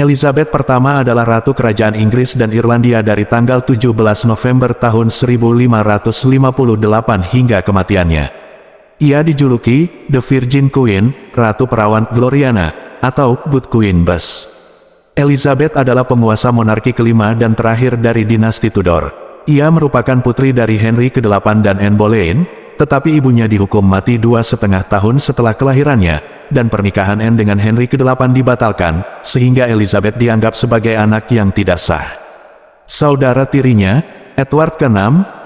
Elizabeth pertama adalah Ratu Kerajaan Inggris dan Irlandia dari tanggal 17 November tahun 1558 hingga kematiannya. Ia dijuluki The Virgin Queen, Ratu Perawan Gloriana, atau Good Queen Bess. Elizabeth adalah penguasa monarki kelima dan terakhir dari dinasti Tudor. Ia merupakan putri dari Henry ke-8 dan Anne Boleyn, tetapi ibunya dihukum mati 2,5 tahun setelah kelahirannya, dan pernikahan Anne dengan Henry ke-8 dibatalkan, sehingga Elizabeth dianggap sebagai anak yang tidak sah. Saudara tirinya, Edward ke-6,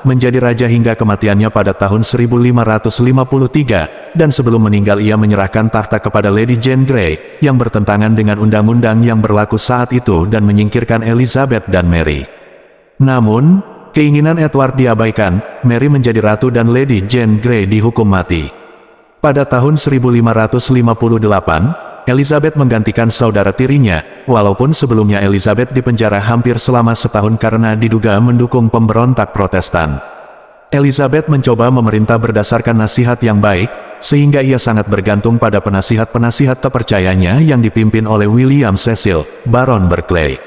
menjadi raja hingga kematiannya pada tahun 1553, dan sebelum meninggal ia menyerahkan tahta kepada Lady Jane Grey, yang bertentangan dengan undang-undang yang berlaku saat itu dan menyingkirkan Elizabeth dan Mary. Namun, keinginan Edward diabaikan, Mary menjadi ratu dan Lady Jane Grey dihukum mati. Pada tahun 1558, Elizabeth menggantikan saudara tirinya, walaupun sebelumnya Elizabeth dipenjara hampir selama setahun karena diduga mendukung pemberontak Protestan. Elizabeth mencoba memerintah berdasarkan nasihat yang baik, sehingga ia sangat bergantung pada penasihat-penasihat terpercayanya yang dipimpin oleh William Cecil, Baron Berkeley.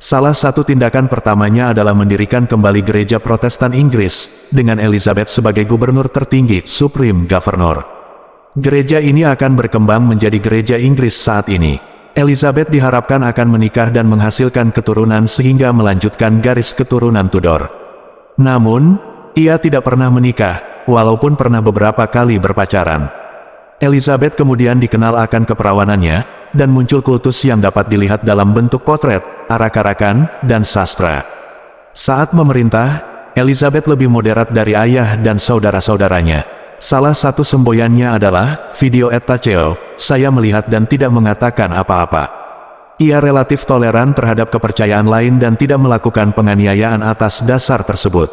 Salah satu tindakan pertamanya adalah mendirikan kembali gereja Protestan Inggris, dengan Elizabeth sebagai gubernur tertinggi, Supreme Governor. Gereja ini akan berkembang menjadi gereja Inggris saat ini. Elizabeth diharapkan akan menikah dan menghasilkan keturunan sehingga melanjutkan garis keturunan Tudor. Namun, ia tidak pernah menikah, walaupun pernah beberapa kali berpacaran. Elizabeth kemudian dikenal akan keperawanannya, dan muncul kultus yang dapat dilihat dalam bentuk potret, arak-arakan, dan sastra. Saat memerintah, Elizabeth lebih moderat dari ayah dan saudara-saudaranya. Salah satu semboyannya adalah, video et taceo, saya melihat dan tidak mengatakan apa-apa. Ia relatif toleran terhadap kepercayaan lain dan tidak melakukan penganiayaan atas dasar tersebut.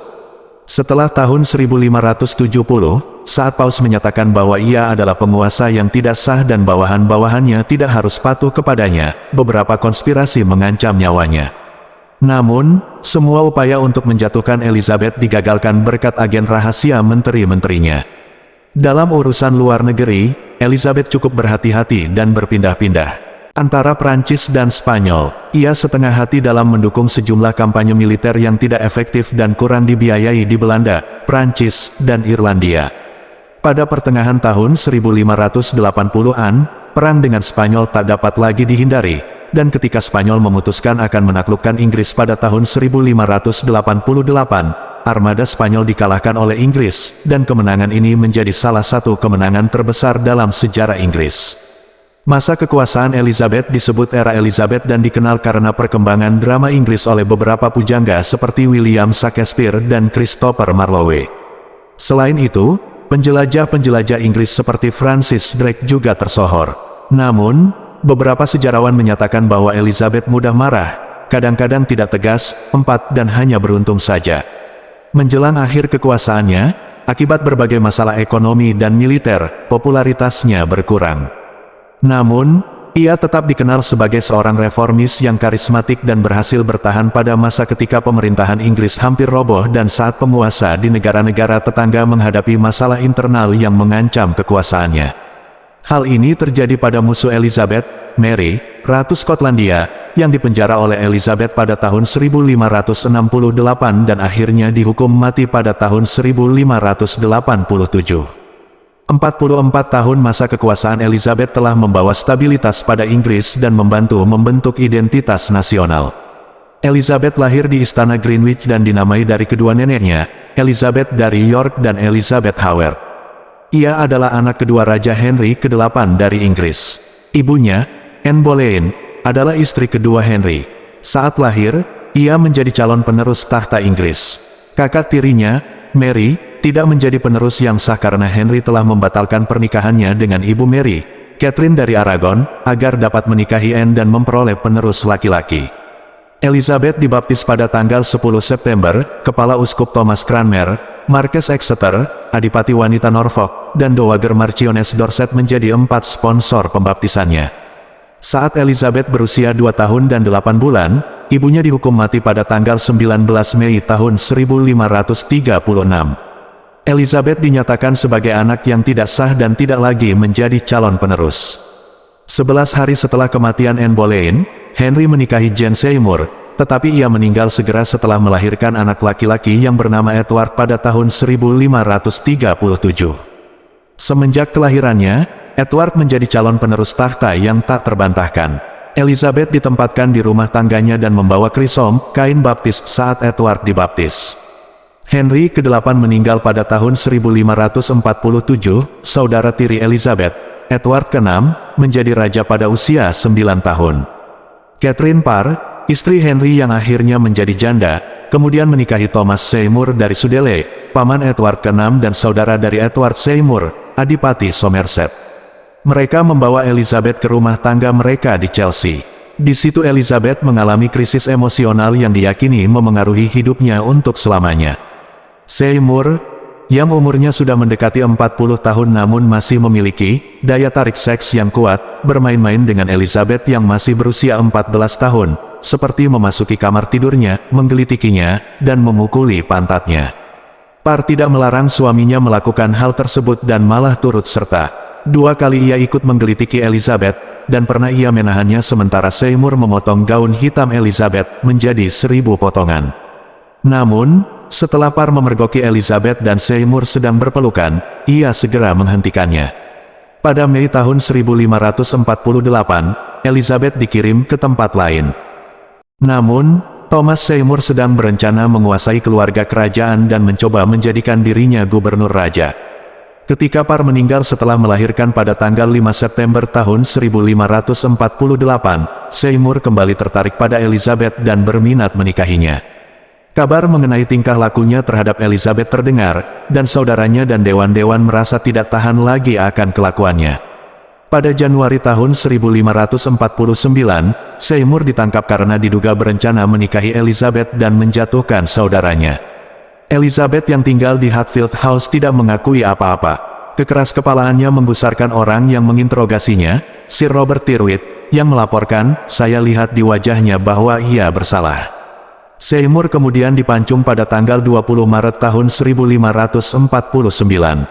Setelah tahun 1570, saat Paus menyatakan bahwa ia adalah penguasa yang tidak sah dan bawahan-bawahannya tidak harus patuh kepadanya, beberapa konspirasi mengancam nyawanya. Namun, semua upaya untuk menjatuhkan Elizabeth digagalkan berkat agen rahasia menteri-menterinya. Dalam urusan luar negeri, Elizabeth cukup berhati-hati dan berpindah-pindah antara Prancis dan Spanyol. Ia setengah hati dalam mendukung sejumlah kampanye militer yang tidak efektif dan kurang dibiayai di Belanda, Prancis, dan Irlandia. Pada pertengahan tahun 1580-an, perang dengan Spanyol tak dapat lagi dihindari, dan ketika Spanyol memutuskan akan menaklukkan Inggris pada tahun 1588, armada Spanyol dikalahkan oleh Inggris, dan kemenangan ini menjadi salah satu kemenangan terbesar dalam sejarah Inggris. Masa kekuasaan Elizabeth disebut era Elizabeth dan dikenal karena perkembangan drama Inggris oleh beberapa pujangga seperti William Shakespeare dan Christopher Marlowe. Selain itu, penjelajah-penjelajah Inggris seperti Francis Drake juga tersohor. Namun, beberapa sejarawan menyatakan bahwa Elizabeth mudah marah, kadang-kadang tidak tegas, dan hanya beruntung saja. Menjelang akhir kekuasaannya, akibat berbagai masalah ekonomi dan militer, popularitasnya berkurang. Namun, ia tetap dikenal sebagai seorang reformis yang karismatik dan berhasil bertahan pada masa ketika pemerintahan Inggris hampir roboh dan saat penguasa di negara-negara tetangga menghadapi masalah internal yang mengancam kekuasaannya. Hal ini terjadi pada musuh Elizabeth, Mary, Ratu Skotlandia, yang dipenjara oleh Elizabeth pada tahun 1568 dan akhirnya dihukum mati pada tahun 1587. 44 tahun masa kekuasaan Elizabeth telah membawa stabilitas pada Inggris dan membantu membentuk identitas nasional. Elizabeth lahir di Istana Greenwich dan dinamai dari kedua neneknya, Elizabeth dari York dan Elizabeth Howard. Ia adalah anak kedua Raja Henry ke-8 dari Inggris. Ibunya, Anne Boleyn, adalah istri kedua Henry. Saat lahir, ia menjadi calon penerus tahta Inggris. Kakak tirinya, Mary, tidak menjadi penerus yang sah karena Henry telah membatalkan pernikahannya dengan ibu Mary, Catherine dari Aragon, agar dapat menikahi Anne dan memperoleh penerus laki-laki. Elizabeth dibaptis pada tanggal 10 September, Kepala Uskup Thomas Cranmer, Marques Exeter, Adipati Wanita Norfolk, dan Dowager Marchioness Dorset menjadi 4 sponsor pembaptisannya. Saat Elizabeth berusia 2 tahun dan 8 bulan, ibunya dihukum mati pada tanggal 19 Mei tahun 1536. Elizabeth dinyatakan sebagai anak yang tidak sah dan tidak lagi menjadi calon penerus. 11 hari setelah kematian Anne Boleyn, Henry menikahi Jane Seymour, tetapi ia meninggal segera setelah melahirkan anak laki-laki yang bernama Edward pada tahun 1537. Semenjak kelahirannya, Edward menjadi calon penerus tahta yang tak terbantahkan. Elizabeth ditempatkan di rumah tangganya dan membawa krisom, kain baptis saat Edward dibaptis. Henry ke-8 meninggal pada tahun 1547, saudara tiri Elizabeth, Edward ke-6, menjadi raja pada usia 9 tahun. Catherine Parr, istri Henry yang akhirnya menjadi janda, kemudian menikahi Thomas Seymour dari Sudley, paman Edward ke-6 dan saudara dari Edward Seymour, Adipati Somerset. Mereka membawa Elizabeth ke rumah tangga mereka di Chelsea. Di situ Elizabeth mengalami krisis emosional yang diyakini memengaruhi hidupnya untuk selamanya. Seymour, yang umurnya sudah mendekati 40 tahun namun masih memiliki daya tarik seks yang kuat, bermain-main dengan Elizabeth yang masih berusia 14 tahun, seperti memasuki kamar tidurnya, menggelitikinya, dan memukuli pantatnya. Parr tidak melarang suaminya melakukan hal tersebut dan malah turut serta. 2 kali ia ikut menggelitiki Elizabeth, dan pernah ia menahannya sementara Seymour memotong gaun hitam Elizabeth menjadi 1000 potongan. Namun, setelah Parr memergoki Elizabeth dan Seymour sedang berpelukan, ia segera menghentikannya. Pada Mei tahun 1548, Elizabeth dikirim ke tempat lain. Namun, Thomas Seymour sedang berencana menguasai keluarga kerajaan dan mencoba menjadikan dirinya gubernur raja. Ketika Parr meninggal setelah melahirkan pada tanggal 5 September tahun 1548, Seymour kembali tertarik pada Elizabeth dan berminat menikahinya. Kabar mengenai tingkah lakunya terhadap Elizabeth terdengar, dan saudaranya dan dewan-dewan merasa tidak tahan lagi akan kelakuannya. Pada Januari tahun 1549, Seymour ditangkap karena diduga berencana menikahi Elizabeth dan menjatuhkan saudaranya. Elizabeth yang tinggal di Hatfield House tidak mengakui apa-apa. Kekeras kepalaannya membesarkan orang yang menginterogasinya, Sir Robert Tyrwhitt, yang melaporkan, "Saya lihat di wajahnya bahwa ia bersalah." Seymour kemudian dipancung pada tanggal 20 Maret tahun 1549.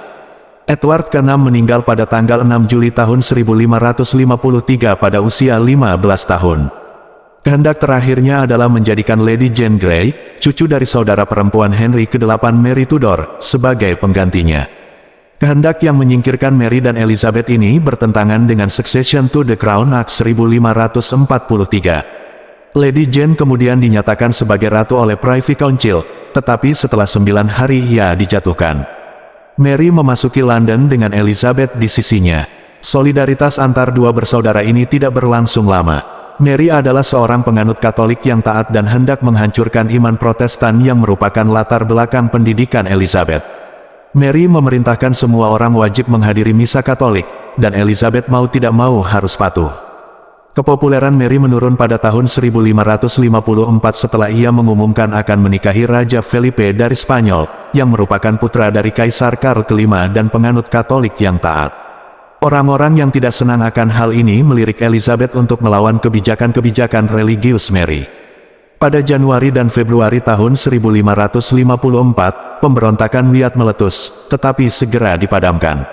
Edward ke-6 meninggal pada tanggal 6 Juli tahun 1553 pada usia 15 tahun. Kehendak terakhirnya adalah menjadikan Lady Jane Grey, cucu dari saudara perempuan Henry ke-8 Mary Tudor, sebagai penggantinya. Kehendak yang menyingkirkan Mary dan Elizabeth ini bertentangan dengan Succession to the Crown Act 1543. Lady Jane kemudian dinyatakan sebagai ratu oleh Privy Council, tetapi setelah 9 hari ia dijatuhkan. Mary memasuki London dengan Elizabeth di sisinya. Solidaritas antar dua bersaudara ini tidak berlangsung lama. Mary adalah seorang penganut Katolik yang taat dan hendak menghancurkan iman Protestan yang merupakan latar belakang pendidikan Elizabeth. Mary memerintahkan semua orang wajib menghadiri misa Katolik, dan Elizabeth mau tidak mau harus patuh. Kepopuleran Mary menurun pada tahun 1554 setelah ia mengumumkan akan menikahi Raja Felipe dari Spanyol, yang merupakan putra dari Kaisar Karl V dan penganut Katolik yang taat. Orang-orang yang tidak senang akan hal ini melirik Elizabeth untuk melawan kebijakan-kebijakan religius Mary. Pada Januari dan Februari tahun 1554, pemberontakan Wyatt meletus, tetapi segera dipadamkan.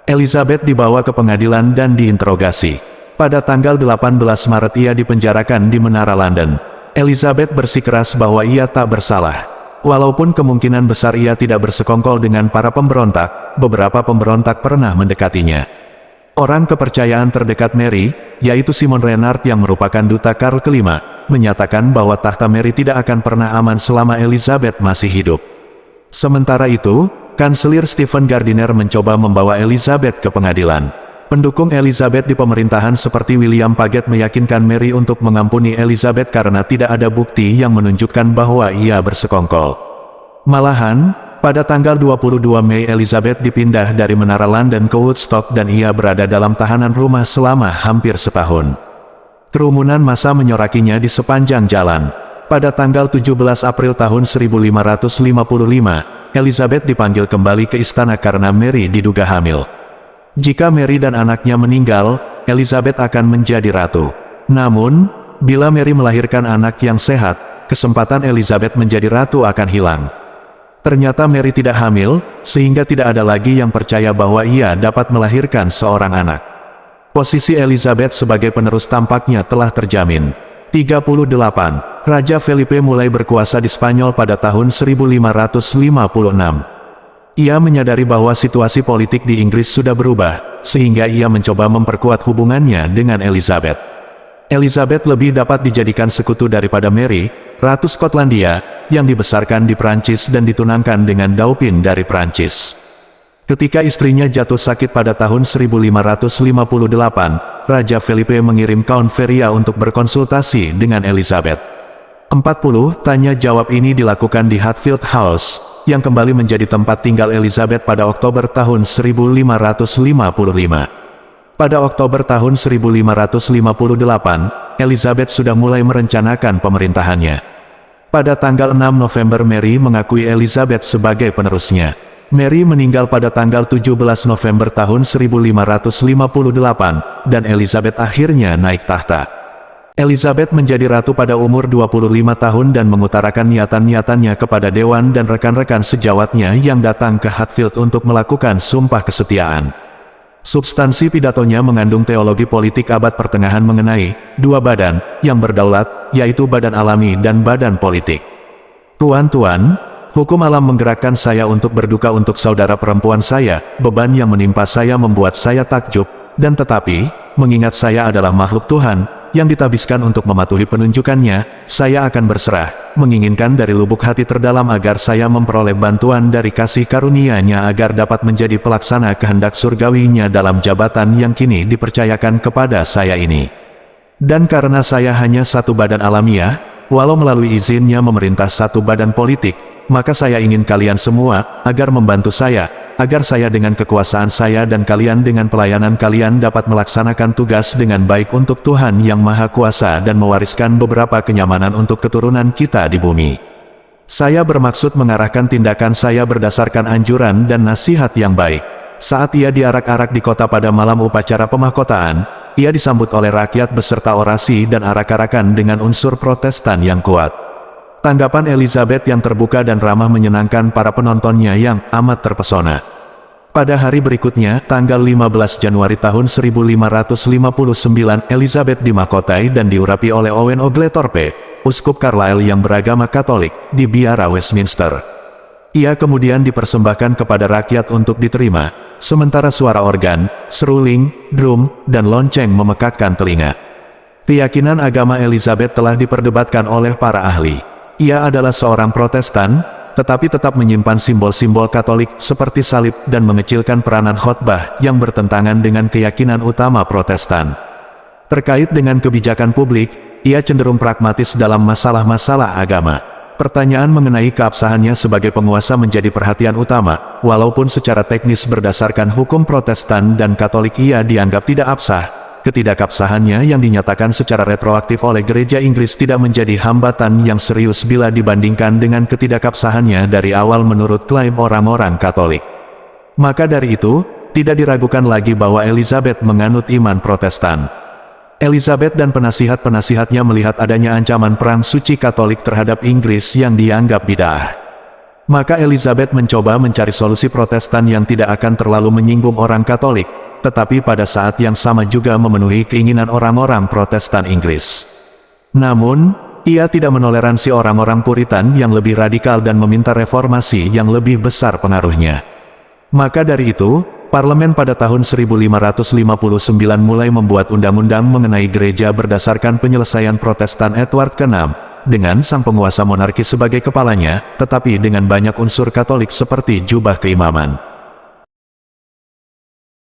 Elizabeth dibawa ke pengadilan dan diinterogasi. Pada tanggal 18 Maret ia dipenjarakan di Menara London. Elizabeth bersikeras bahwa ia tak bersalah. Walaupun kemungkinan besar ia tidak bersekongkol dengan para pemberontak, beberapa pemberontak pernah mendekatinya. Orang kepercayaan terdekat Mary, yaitu Simon Renard yang merupakan duta Karl V, menyatakan bahwa tahta Mary tidak akan pernah aman selama Elizabeth masih hidup. Sementara itu, Kanselir Stephen Gardiner mencoba membawa Elizabeth ke pengadilan. Pendukung Elizabeth di pemerintahan seperti William Paget meyakinkan Mary untuk mengampuni Elizabeth karena tidak ada bukti yang menunjukkan bahwa ia bersekongkol. Malahan, pada tanggal 22 Mei Elizabeth dipindah dari Menara London ke Woodstock dan ia berada dalam tahanan rumah selama hampir setahun. Kerumunan massa menyorakinya di sepanjang jalan. Pada tanggal 17 April tahun 1555, Elizabeth dipanggil kembali ke istana karena Mary diduga hamil. Jika Mary dan anaknya meninggal, Elizabeth akan menjadi ratu. Namun, bila Mary melahirkan anak yang sehat, kesempatan Elizabeth menjadi ratu akan hilang. Ternyata Mary tidak hamil, sehingga tidak ada lagi yang percaya bahwa ia dapat melahirkan seorang anak. Posisi Elizabeth sebagai penerus tampaknya telah terjamin. 38. Raja Felipe mulai berkuasa di Spanyol pada tahun 1556. Ia menyadari bahwa situasi politik di Inggris sudah berubah, sehingga ia mencoba memperkuat hubungannya dengan Elizabeth. Elizabeth lebih dapat dijadikan sekutu daripada Mary, Ratu Skotlandia, yang dibesarkan di Prancis dan ditunangkan dengan Dauphin dari Prancis. Ketika istrinya jatuh sakit pada tahun 1558, Raja Felipe mengirim Count Feria untuk berkonsultasi dengan Elizabeth. 40 tanya jawab ini dilakukan di Hatfield House, yang kembali menjadi tempat tinggal Elizabeth pada Oktober tahun 1555. Pada Oktober tahun 1558, Elizabeth sudah mulai merencanakan pemerintahannya. Pada tanggal 6 November Mary mengakui Elizabeth sebagai penerusnya. Mary meninggal pada tanggal 17 November tahun 1558, dan Elizabeth akhirnya naik tahta. Elizabeth menjadi ratu pada umur 25 tahun dan mengutarakan niatan-niatannya kepada dewan dan rekan-rekan sejawatnya yang datang ke Hatfield untuk melakukan sumpah kesetiaan. Substansi pidatonya mengandung teologi politik abad pertengahan mengenai dua badan yang berdaulat, yaitu badan alami dan badan politik. Tuan-tuan, hukum alam menggerakkan saya untuk berduka untuk saudara perempuan saya, beban yang menimpa saya membuat saya takjub, dan tetapi, mengingat saya adalah makhluk Tuhan, yang ditabiskan untuk mematuhi penunjukannya, saya akan berserah, menginginkan dari lubuk hati terdalam agar saya memperoleh bantuan dari kasih karunia-Nya agar dapat menjadi pelaksana kehendak surgawinya dalam jabatan yang kini dipercayakan kepada saya ini. Dan karena saya hanya satu badan alamiah, walau melalui izinnya memerintah satu badan politik, maka saya ingin kalian semua, agar membantu saya, agar saya dengan kekuasaan saya dan kalian dengan pelayanan kalian dapat melaksanakan tugas dengan baik untuk Tuhan yang Maha Kuasa dan mewariskan beberapa kenyamanan untuk keturunan kita di bumi. Saya bermaksud mengarahkan tindakan saya berdasarkan anjuran dan nasihat yang baik. Saat ia diarak-arak di kota pada malam upacara pemahkotaan, ia disambut oleh rakyat beserta orasi dan arak-arakan dengan unsur Protestan yang kuat. Tanggapan Elizabeth yang terbuka dan ramah menyenangkan para penontonnya yang amat terpesona. Pada hari berikutnya, tanggal 15 Januari tahun 1559, Elizabeth dimahkotai dan diurapi oleh Owen Oglethorpe, uskup Carlisle yang beragama Katolik, di biara Westminster. Ia kemudian dipersembahkan kepada rakyat untuk diterima, sementara suara organ, seruling, drum, dan lonceng memekakkan telinga. Keyakinan agama Elizabeth telah diperdebatkan oleh para ahli. Ia adalah seorang Protestan, tetapi tetap menyimpan simbol-simbol Katolik seperti salib dan mengecilkan peranan khotbah yang bertentangan dengan keyakinan utama Protestan. Terkait dengan kebijakan publik, ia cenderung pragmatis dalam masalah-masalah agama. Pertanyaan mengenai keabsahannya sebagai penguasa menjadi perhatian utama, walaupun secara teknis berdasarkan hukum Protestan dan Katolik ia dianggap tidak absah. Ketidakabsahannya yang dinyatakan secara retroaktif oleh gereja Inggris tidak menjadi hambatan yang serius bila dibandingkan dengan ketidakabsahannya dari awal menurut klaim orang-orang Katolik. Maka dari itu, tidak diragukan lagi bahwa Elizabeth menganut iman Protestan. Elizabeth dan penasihat-penasihatnya melihat adanya ancaman perang suci Katolik terhadap Inggris yang dianggap bid'ah. Maka Elizabeth mencoba mencari solusi Protestan yang tidak akan terlalu menyinggung orang Katolik, tetapi pada saat yang sama juga memenuhi keinginan orang-orang Protestan Inggris. Namun, ia tidak menoleransi orang-orang Puritan yang lebih radikal dan meminta reformasi yang lebih besar pengaruhnya. Maka dari itu, parlemen pada tahun 1559 mulai membuat undang-undang mengenai gereja berdasarkan penyelesaian Protestan Edward ke-6, dengan sang penguasa monarki sebagai kepalanya, tetapi dengan banyak unsur Katolik seperti jubah keimaman.